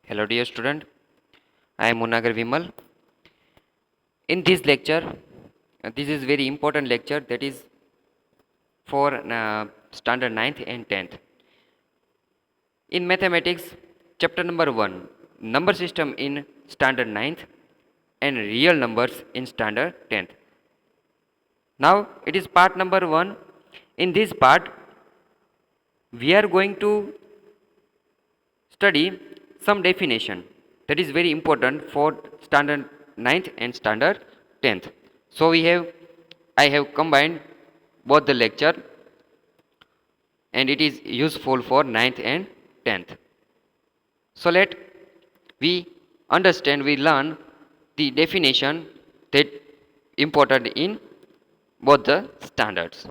Hello dear student, I am Munagar Vimal. In this lecture, this is very important lecture that is for standard 9th and 10th. In mathematics, chapter number 1, number system in standard 9th and real numbers in standard 10th. Now it is part number 1. In this part, we are going to study some definition that is very important for standard 9th and standard 10th. So I have combined both the lecture and it is useful for 9th and 10th. So let we understand, we learn the definition that important in both the standards.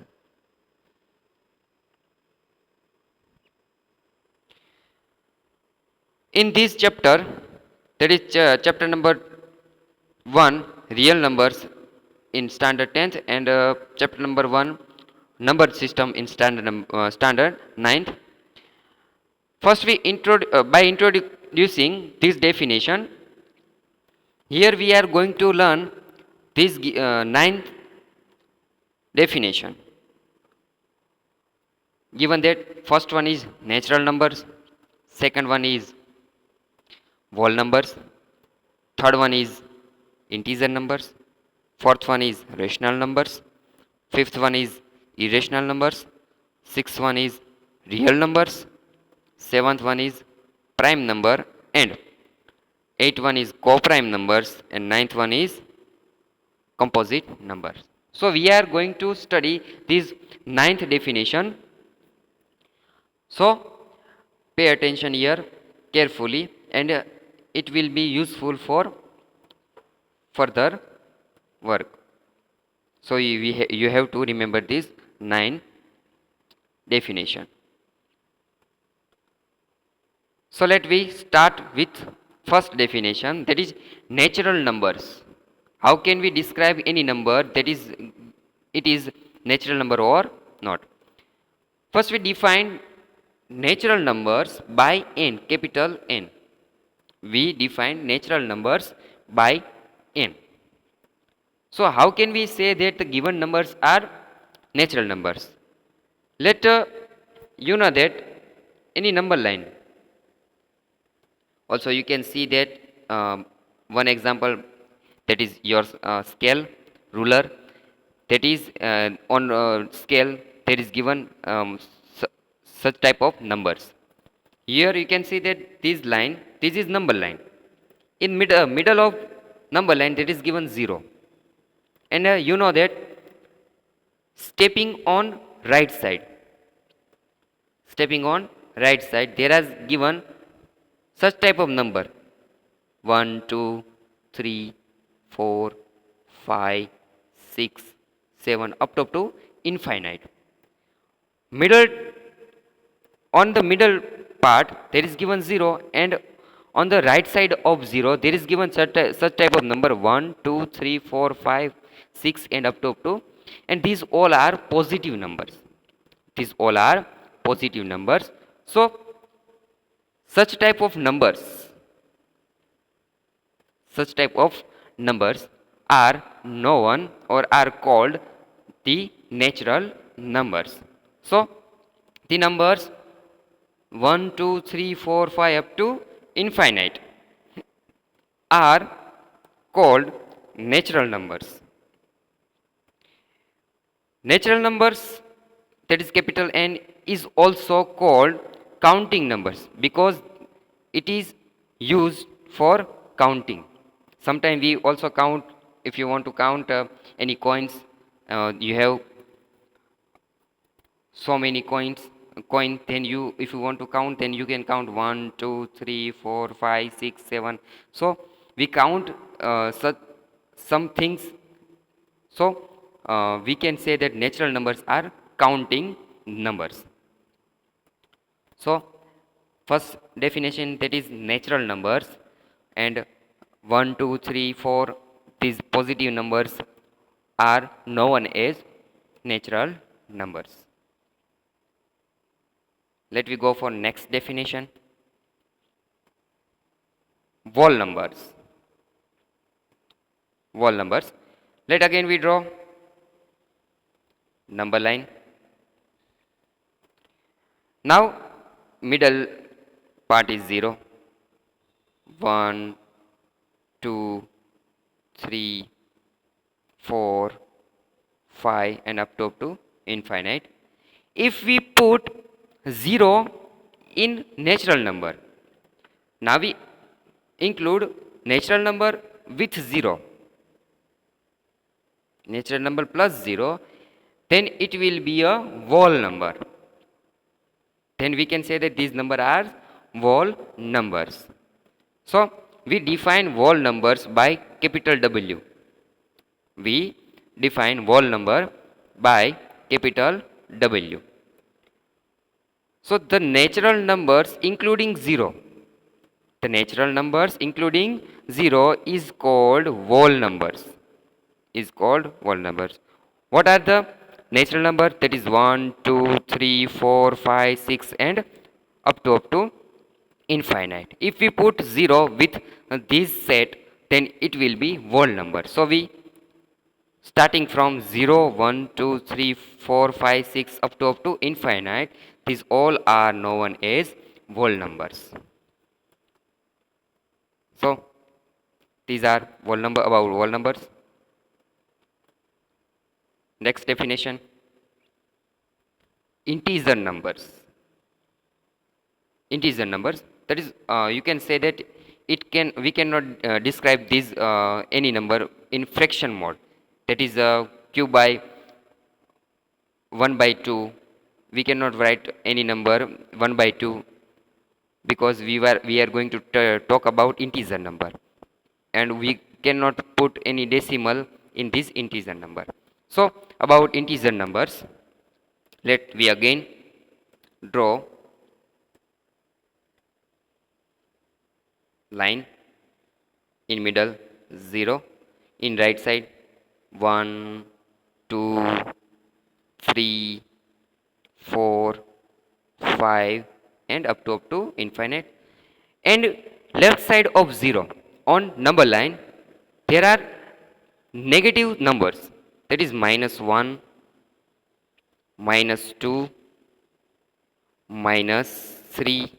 In this chapter, that is chapter number 1, real numbers in standard 10th, and chapter number 1, number system in standard 9th. First, by introducing this definition, here we are going to learn this ninth definition. Given that first one is natural numbers, second one is whole numbers, third one is integer numbers, fourth one is rational numbers, fifth one is irrational numbers, sixth one is real numbers, seventh one is prime number, and eighth one is co-prime numbers, and ninth one is composite numbers. So we are going to study this ninth definition. So pay attention here carefully, and it will be useful for further work. So you have to remember this 9 definition. So let we start with first definition, that is natural numbers. How can we describe any number that it is natural number or not? First we define natural numbers by n, capital N. We define natural numbers by n. So how can we say that the given numbers are natural numbers? Let you know that any number line. Also you can see that one example, that is your scale, ruler, that is on scale there is given such type of numbers. Here you can see that this is number line. In middle of number line that is given 0. And you know that stepping on right side, there is given such type of number 1, 2, 3, 4, 5, 6, 7 up to infinite. Middle, on the middle part there is given 0, and on the right side of 0 there is given such type of number 1, 2, 3, 4, 5, 6 and up to, and these all are positive numbers. These all are positive numbers. So such type of numbers are known or are called the natural numbers. So the numbers 1, 2, 3, 4, 5 up to infinite are called natural numbers. Natural numbers, that is capital N, is also called counting numbers because it is used for counting. Sometimes we also count, if you want to count any coins, you have so many coin, then if you want to count, then you can count 1, 2, 3, 4, 5, 6, 7. So we count some things. So we can say that natural numbers are counting numbers. So first definition, that is natural numbers, and 1, 2, 3, 4, these positive numbers are known as natural numbers. Let we go for next definition. whole numbers. Whole numbers. Let again we draw number line. Now middle part is 0, 1, 2, 3, 4, 5 and up to infinite. If we put 0 in natural number, now we include natural number with 0, natural number plus 0, then it will be a whole number. Then we can say that these numbers are whole numbers. So we define whole numbers by capital W. We define whole number by capital W. So the natural numbers including 0, the natural numbers including 0 is called whole numbers. Is called whole numbers. What are the natural number? That is 1, 2, 3, 4, 5, 6 and up to infinite. If we put 0 with this set, then it will be whole number. So we starting from 0, 1, 2, 3, 4, 5, 6 up to infinite, these all are known as whole numbers. So these are whole number about whole numbers. Next definition, integer numbers. Integer numbers, that is you can say that we cannot describe this any number in fraction mode, that is q by 1 by 2. We cannot write any number 1 by 2 because we are going to talk about integer number, and we cannot put any decimal in this integer number. So about integer numbers, let we again draw line in middle 0, in right side 1, 2, 3, 4, 5 and up to infinite, and left side of 0 on number line there are negative numbers, that is -1, -2, -3,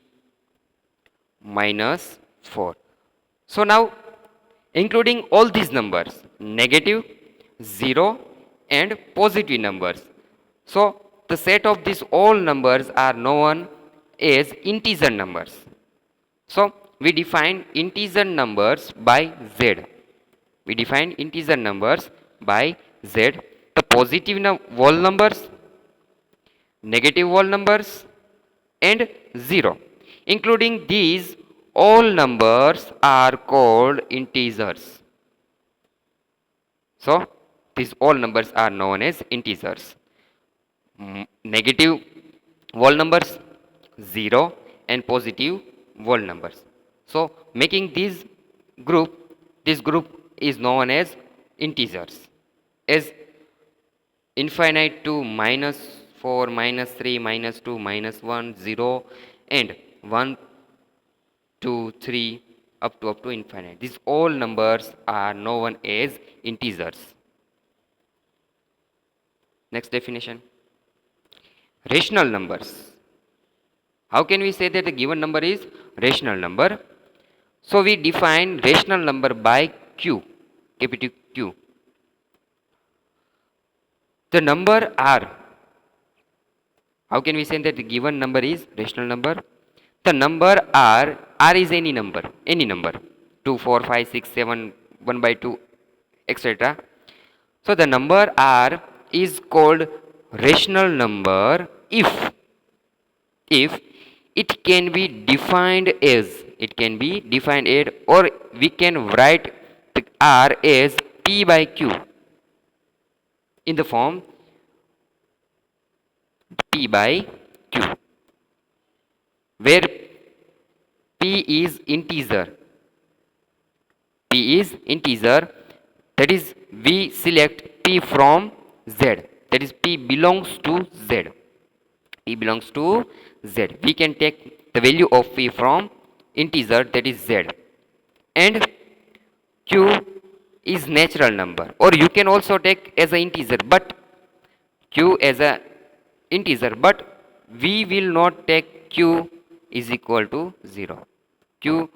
-4. So now including all these numbers, negative, 0 and positive numbers. So the set of these all numbers are known as integer numbers. So we define integer numbers by Z. We define integer numbers by Z. The positive whole numbers, negative whole numbers and 0. Including these all numbers are called integers. So these all numbers are known as integers. Negative whole numbers 0 and positive whole numbers. So making this group is known as integers. As infinite to -4, -3, -2, -1, 0 and 1, 2, 3 up to infinite. These all numbers are known as integers. Next definition, rational numbers. How can we say that the given number is rational number? So we define rational number by Q, capital Q. The number R. How can we say that the given number is rational number? The number R is any number, 2, 4, 5, 6, 7, 1 by 2, etc. So the number R is called rational number if it can be defined as, or we can write the R as P by Q in the form P by Q, where P is integer. That is we select P from Z, that is P belongs to Z. We can take the value of P from integer, that is Z. and q is natural number, or you can also take as an integer, but q as a integer, but we will not take q is equal to 0. Q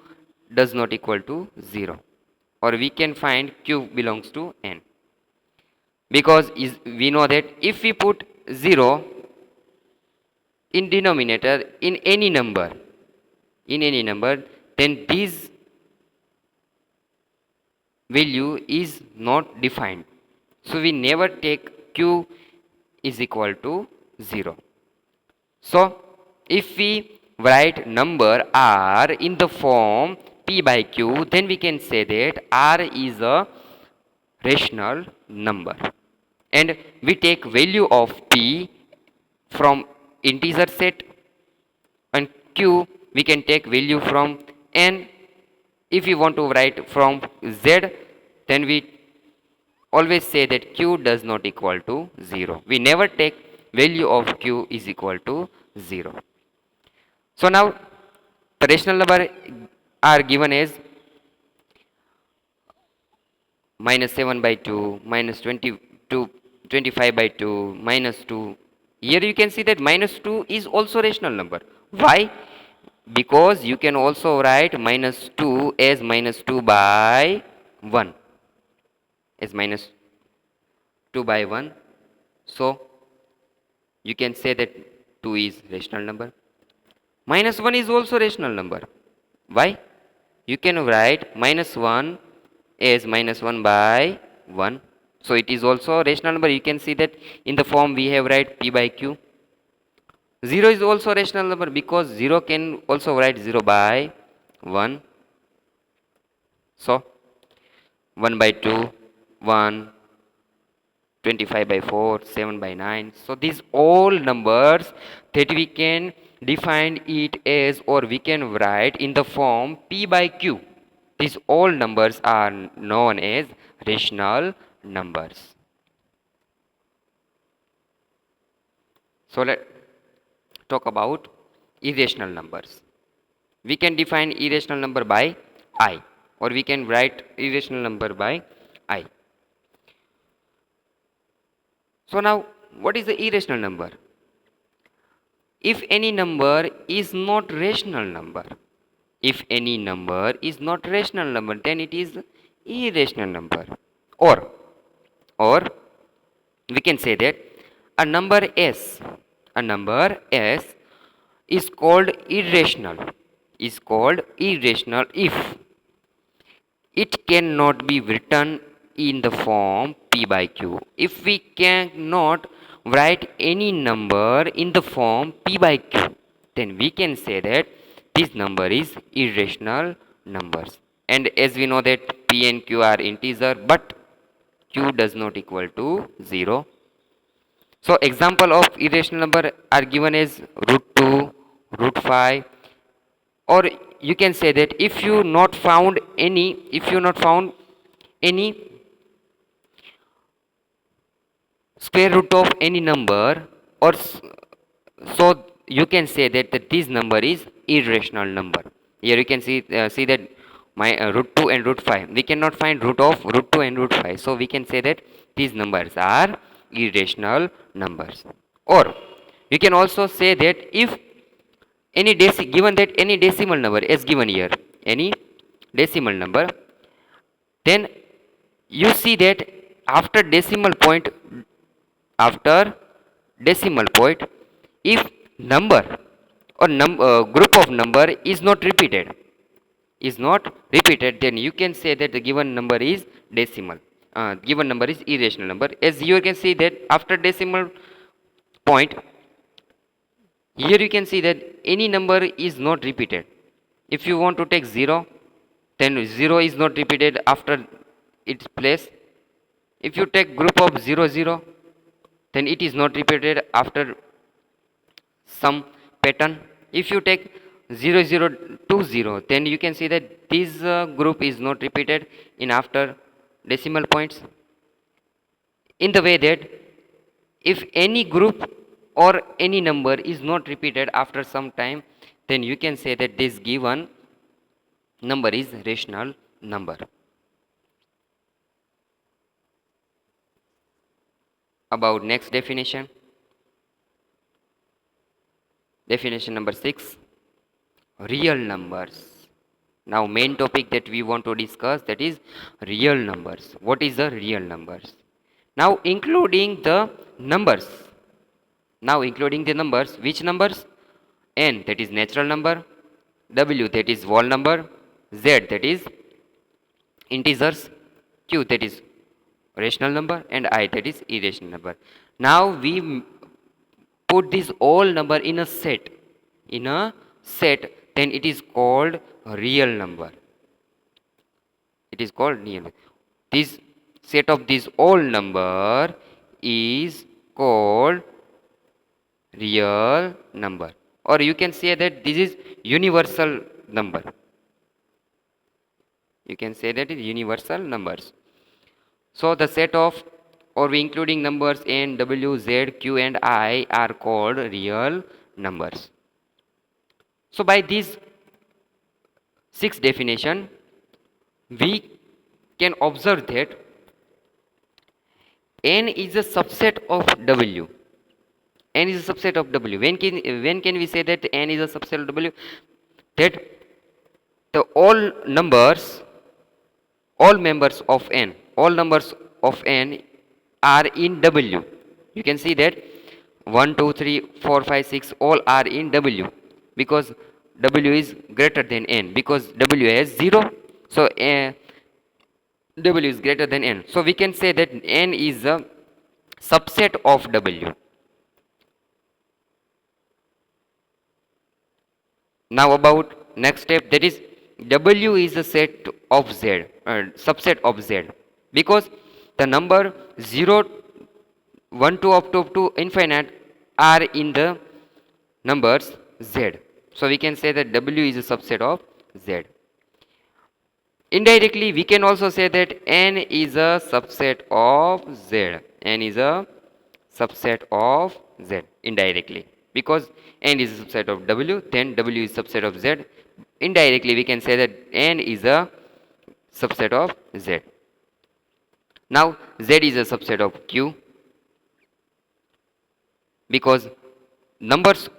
does not equal to 0, or we can find q belongs to n, because we know that if we put 0 in denominator in any number, then this value is not defined, so we never take q is equal to 0. So if we write number r in the form p by q, then we can say that r is a rational number, and we take value of p from integer set, and q we can take value from n. If we want to write from z, then we always say that q does not equal to 0. We never take value of q is equal to 0. So now the rational number are given as minus 7 by 2, minus 22, 25 by 2, minus 2. Here you can see that minus 2 is also rational number. Why? Because you can also write minus 2 as minus 2 by 1, as minus 2 by 1. So you can say that 2 is rational number. Minus 1 is also rational number. Why? You can write minus 1 as minus 1 by 1. So it is also a rational number. You can see that in the form we have write p by q. 0 is also a rational number, because 0 can also write 0 by 1. So 1 by 2, 1, 25 by 4, 7 by 9. So these all numbers that we can define it as, or we can write in the form p by q. These all numbers are known as rational numbers. So let's talk about irrational numbers. We can define irrational number by I, or we can write irrational number by I. So now, what is the irrational number? If any number is not rational number, if any number is not rational number, then it is irrational number. Or we can say that a number s is called irrational, if it cannot be written in the form p by q. If we cannot write any number in the form p by q, then we can say that this number is irrational numbers. And as we know that p and q are integer, but q does not equal to 0. So example of irrational number are given as root 2, root 5, or you can say that if you not found any square root of any number, or so you can say that this number is irrational number. Here you can see that my root 2 and root 5, we cannot find root of root 2 and root 5, so we can say that these numbers are irrational numbers. Or you can also say that if any given that any decimal number is given here, any decimal number, then you see that after decimal point, if number or group of number is not repeated, then you can say that the given number is decimal, given number is irrational number. As you can see that after decimal point, here you can see that any number is not repeated. If you want to take 0, then 0 is not repeated after its place. If you take group of 0 0, then it is not repeated after some pattern. If you take 0 0 2 0, then you can see that this group is not repeated in after decimal points. In the way that if any group or any number is not repeated after some time, then you can say that this given number is rational number. About next definition. Definition number 6, real numbers. Now main topic that we want to discuss, that is real numbers. What is the real numbers? Now including the numbers. Now including the numbers, which numbers? N, that is natural number, W, that is whole number, Z, that is integers, Q, that is rational number, and I, that is irrational number. Now we put this all number in a set. In a set, then it is called real number. It is called real. This set of this all number is called real number, or you can say that this is universal number. You can say that is universal numbers. So the set of, or we including numbers N, W, Z, Q and I are called real numbers. So by these 6 definition, we can observe that N is a subset of W. N is a subset of W. When can we say that N is a subset of W? That the all numbers, all members of N, all numbers of N are in W. You can see that 1, 2, 3, 4, 5, 6 all are in W, because W is greater than N, because W has 0. So W is greater than N. So we can say that N is a subset of W. Now about next step, that is W is a set of Z, subset of Z, because the number 0, 1, 2 up to infinite are in the numbers Z. So we can say that W is a subset of Z. Indirectly, we can also say that N is a subset of Z. N is a subset of Z indirectly, because N is a subset of W, then W is subset of Z. Indirectly, we can say that N is a subset of Z. Now, Z is a subset of Q, because numbers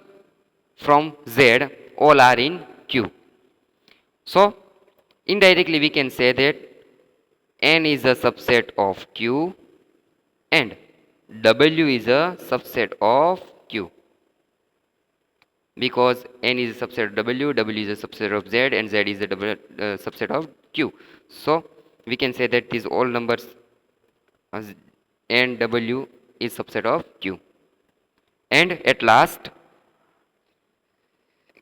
from Z all are in Q. So, indirectly we can say that N is a subset of Q and W is a subset of Q, because N is a subset of W, W is a subset of Z, and Z is a subset of Q. So we can say that these all numbers N, W is subset of Q. And at last,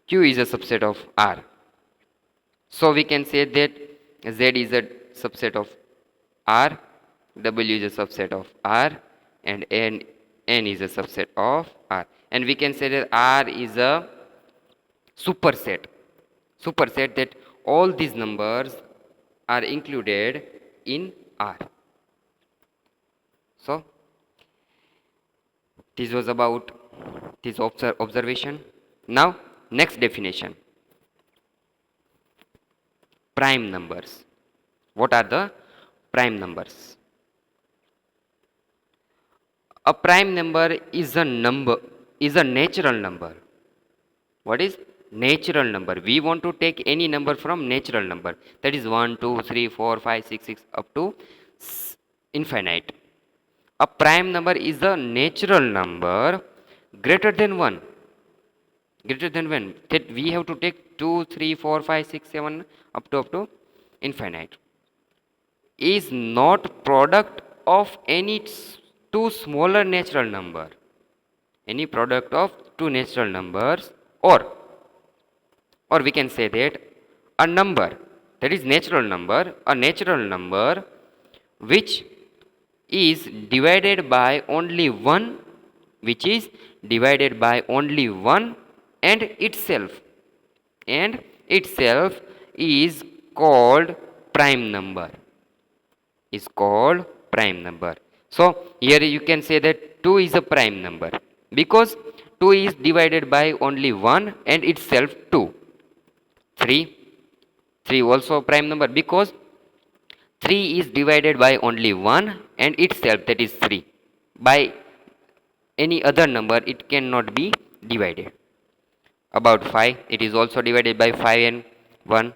Q is a subset of R. So we can say that Z is a subset of R, W is a subset of R, and N is a subset of R. And we can say that R is a superset. Superset, that all these numbers are included in R. So this was about this observation. Now next definition. Prime numbers. What are the prime numbers? A prime number is a natural number. What is natural number? We want to take any number from natural number. That is 1, 2, 3, 4, 5, 6, 6 up to infinite. A prime number is a natural number greater than 1. Greater than 1. That we have to take 2, 3, 4, 5, 6, 7 up to infinite. Is not product of any two smaller natural number. Any product of two natural numbers, or we can say that a number, that is a natural number which is divided by only one, and itself is called prime number. So here you can say that 2 is a prime number, because 2 is divided by only 1 and itself 2. 3 also a prime number, because 3 is divided by only 1 and itself, that is 3. By any other number it cannot be divided. About 5, it is also divided by 5 and 1.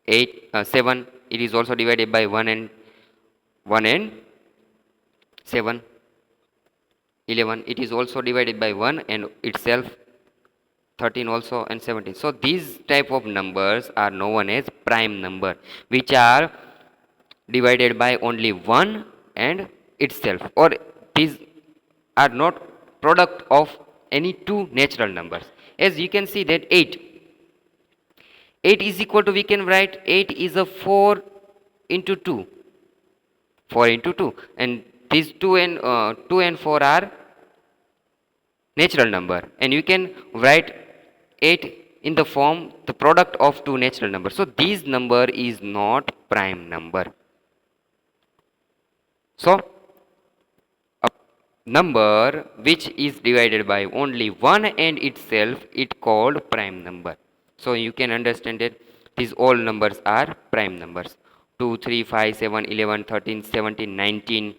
8, 7, it is also divided by 1 and 7. 11, it is also divided by 1 and itself. 13 also, and 17. So these type of numbers are known as prime number, which are divided by only 1 and itself, or these are not product of any two natural numbers. As you can see that 8 is equal to, we can write 8 is a 4 into 2, 4 into 2, and these 2 and 4 are natural number, and you can write 8 in the form the product of two natural numbers. So this number is not prime number. So a number which is divided by only 1 and itself, it called prime number. So you can understand that these all numbers are prime numbers. 2, 3, 5, 7, 11, 13, 17, 19,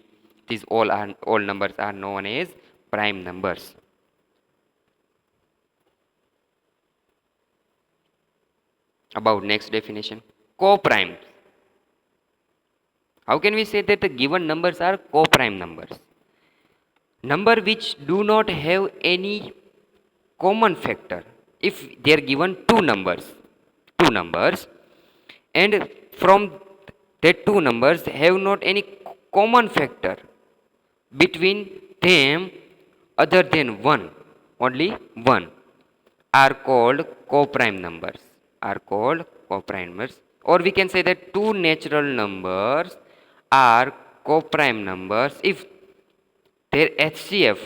these all numbers are known as prime numbers. About next definition, coprimes. How can we say that the given numbers are coprime numbers? Number which do not have any common factor. If they are given two numbers, and from that two numbers have not any common factor between them other than one, only one, are called coprime numbers. Are called coprime numbers. Or we can say that two natural numbers are coprime numbers if their HCF,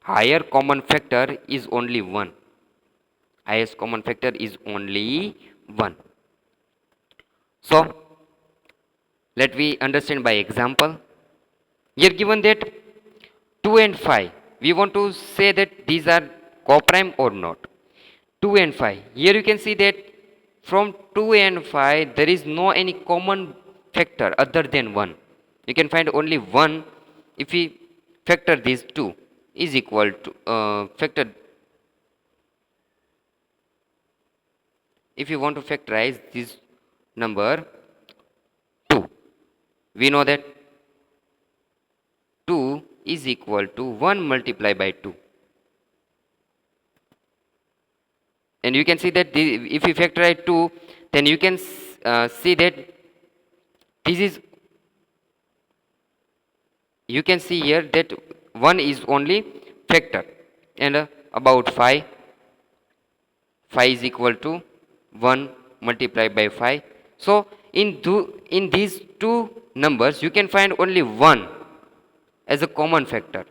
higher common factor, is only 1. Highest common factor is only 1. So let we understand by example. Here given that 2 and 5, we want to say that these are coprime or not. 2 and 5, here you can see that from 2 and 5 there is no any common factor other than 1. You can find only 1. If we factor these 2 is equal to factor, if you want to factorize this number 2, we know that 2 is equal to 1 multiplied by 2. And you can see that if we factorize 2, then you can see that this is, you can see here that 1 is only factor, and about 5 is equal to 1 multiplied by 5. So in these two numbers you can find only 1 as a common factor,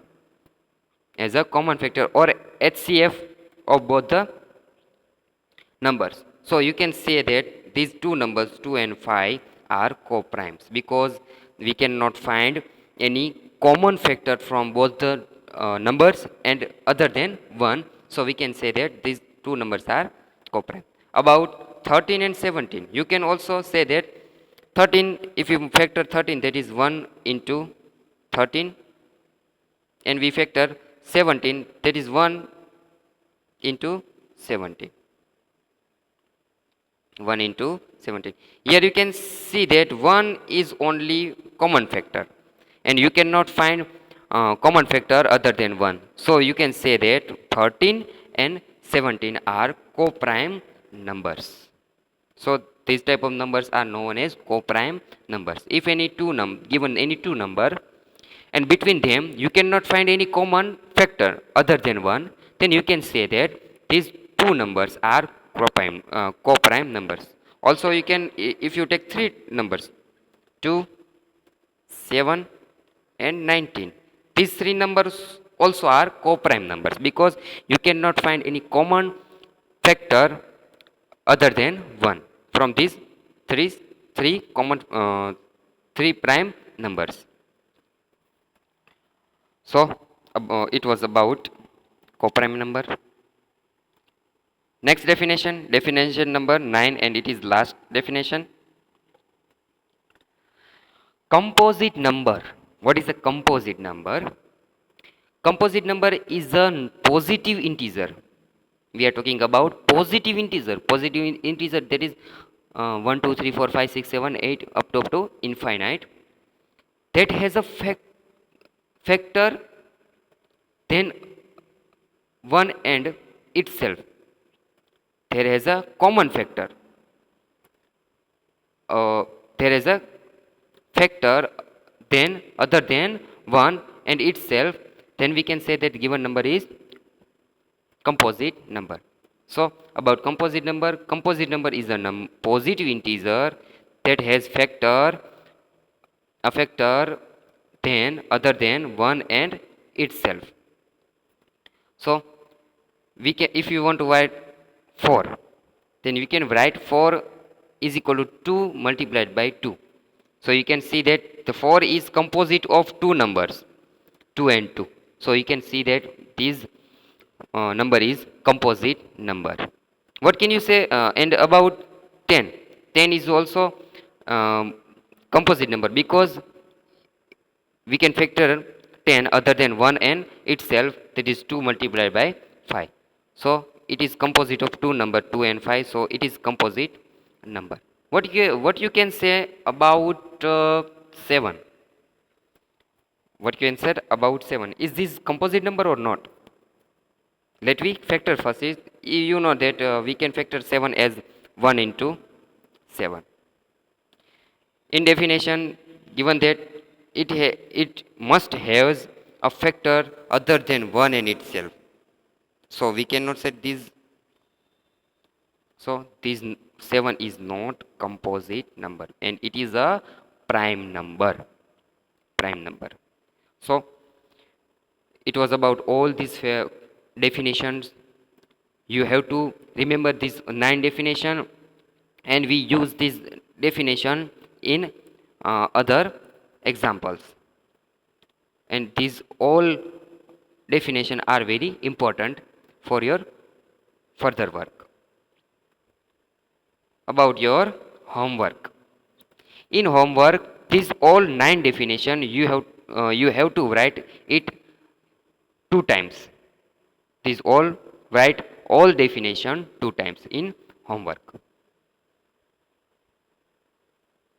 or HCF of both the numbers. So you can say that these two numbers 2 and 5 are coprimes because we cannot find any common factor from both the numbers and other than 1. So we can say that these two numbers are coprime. About 13 and 17, you can also say that 13, if you factor 13, that is 1 into 13, and we factor 17, that is 1 into 17. 1 into 17. Here you can see that 1 is only common factor, and you cannot find common factor other than 1. So you can say that 13 and 17 are coprime numbers. So these type of numbers are known as coprime numbers. If any given any two number, and between them you cannot find any common factor other than 1, then you can say that these two numbers are coprime numbers. Also you can, if you take three numbers 2, 7 and 19, these three numbers also are coprime numbers because you cannot find any common factor other than 1 from these three prime numbers. So it was about coprime number. Next definition number 9, and it is last definition. composite number. What is a composite number? Composite number is a positive integer. We are talking about positive integer. Positive integer, that is 1 2 3 4 5 6 7 8 up to infinite, that has a factor then 1 and itself. There has a common factor. There is a factor then other than 1 and itself, then we can say that given number is composite number. So about composite number is a positive integer that has a factor then other than 1 and itself. So we can, if you want to write 4, then we can write 4 is equal to 2 multiplied by 2. So you can see that the 4 is composite of two numbers, 2 and 2. So you can see that this number is composite number. What can you say? And about 10. 10 is also composite number, because we can factor 10 other than 1 and itself, that is 2 multiplied by 5. So it is composite of two number, 2 and 5. So it is composite number. What you can say about 7? What you can say about 7? Is this composite number or not? Let we factor first. Is you know that we can factor 7 as 1 into 7. In definition, given that it must have a factor other than 1 in itself. So we cannot say this. So this 7 is not composite number, and it is a prime number. Prime number. So it was about all these definitions. You have to remember this 9 definition, and we use this definition in other examples. And these all definition are very important for your further work. About your homework. In homework, these all 9 definition you have to write it 2 times. These all write all definition 2 times in homework.